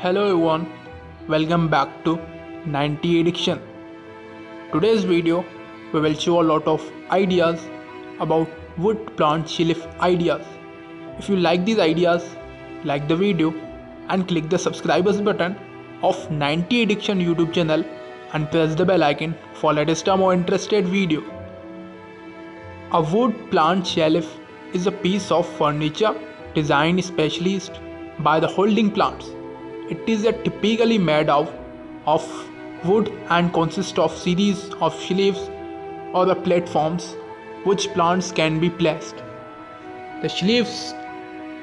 Hello everyone, welcome back to 90 Addiction. Today's video we will show a lot of ideas about wood plant shelf ideas. If you like these ideas, like the video and click the subscribers button of 90 Addiction YouTube channel and press the bell icon for latest or more interested video. A wood plant shelf is a piece of furniture designed specially by the holding plants. It is typically made of wood and consists of series of shelves or the platforms which plants can be placed. The shelves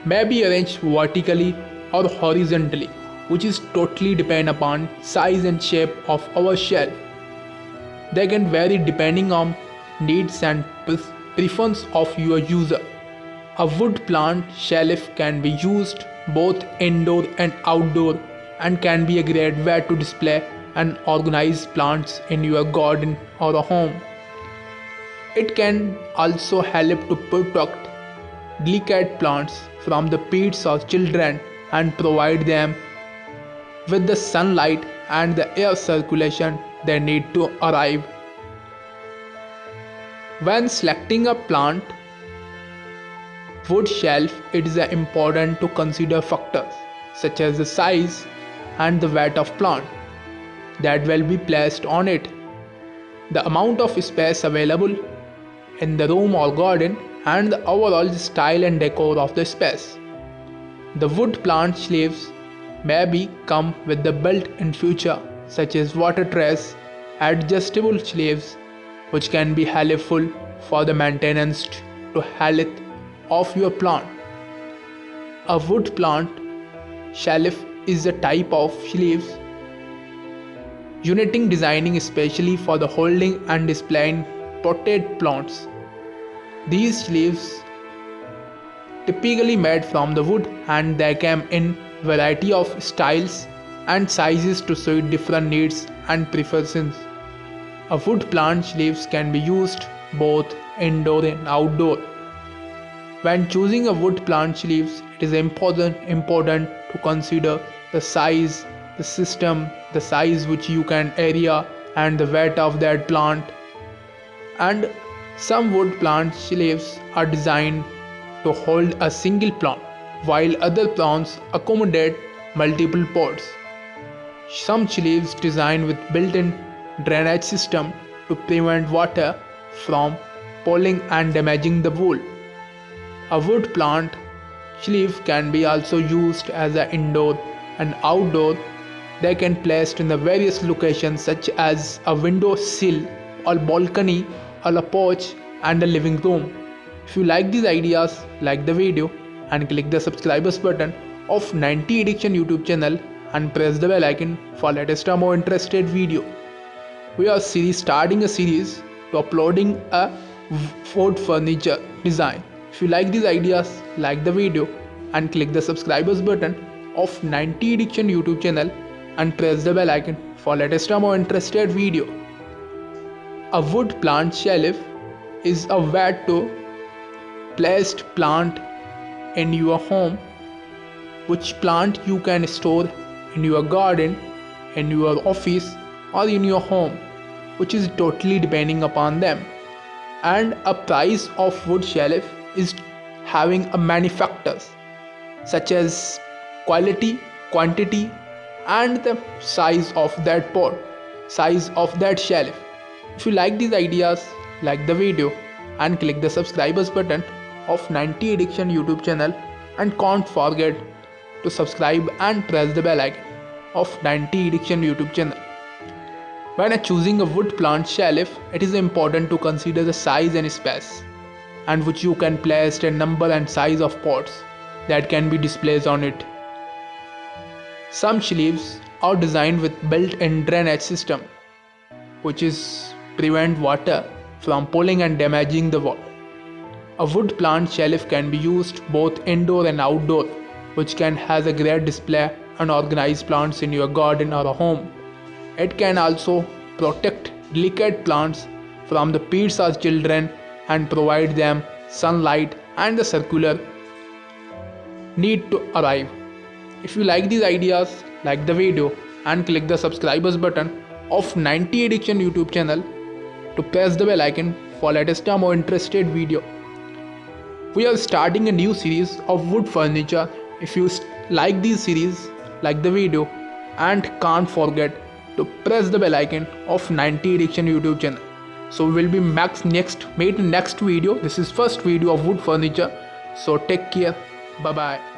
may be arranged vertically or horizontally, which is totally depend upon size and shape of our shelf. They can vary depending on needs and preference of your user. A wood plant shelf can be used both indoor and outdoor and can be a great way to display and organize plants in your garden or a home. It can also help to protect delicate plants from the pests or children and provide them with the sunlight and the air circulation they need to arrive. When selecting a plant wood shelf, it is important to consider factors such as the size and the weight of plant that will be placed on it, the amount of space available in the room or garden, and the overall style and decor of the space. The wood plant shelves may come with the built-in feature such as water trays, adjustable shelves, which can be helpful for the maintenance to health of your plant. A wood plant shelf is a type of shelves uniting designing especially for the holding and displaying potted plants. These shelves typically made from the wood and they come in variety of styles and sizes to suit different needs and preferences. A wood plant shelves can be used both indoor and outdoor. When choosing a wood plant shelves, it is important to consider the size, the system, the size which you can area and the weight of that plant. And some wood plant shelves are designed to hold a single plant, while other plants accommodate multiple pots. Some shelves designed with built-in drainage system to prevent water from pooling and damaging the wood. A wood plant shelf can be also used as an indoor and outdoor. They can be placed in the various locations such as a window sill or balcony or a porch and a living room. If you like these ideas, like the video and click the subscribers button of 90 Addiction YouTube channel and press the bell icon for latest or more interested video. We are starting a series to uploading a wood furniture design. If you like these ideas, like the video and click the subscribers button of 90 Addiction YouTube channel and press the bell icon for latest or more interested video. A wood plant shelf is a way to place plant in your home, which plant you can store in your garden, in your office or in your home, which is totally depending upon them. And a price of wood shelf is having a many factors such as quality, quantity and the size of that pot, size of that shelf. If you like these ideas, like the video and click the subscribers button of 90 Addiction YouTube channel and can't forget to subscribe and press the bell icon of 90 Addiction YouTube channel. When choosing a wood plant shelf, it is important to consider the size and space and which you can place a number and size of pots that can be displayed on it. Some shelves are designed with built-in drainage system, which is prevent water from pooling and damaging the wall. A wood plant shelf can be used both indoor and outdoor, which can has a great display and organize plants in your garden or a home. It can also protect delicate plants from the pests or children and provide them sunlight and the circular need to arrive. If you like these ideas, like the video and click the subscribers button of 90 Addiction YouTube channel to press the bell icon for latest or more interested video. We are starting a new series of wood furniture. If you like this series, like the video and can't forget to press the bell icon of 90 Addiction YouTube channel. So we'll be next video. This is first video of wood furniture. So take care. Bye bye.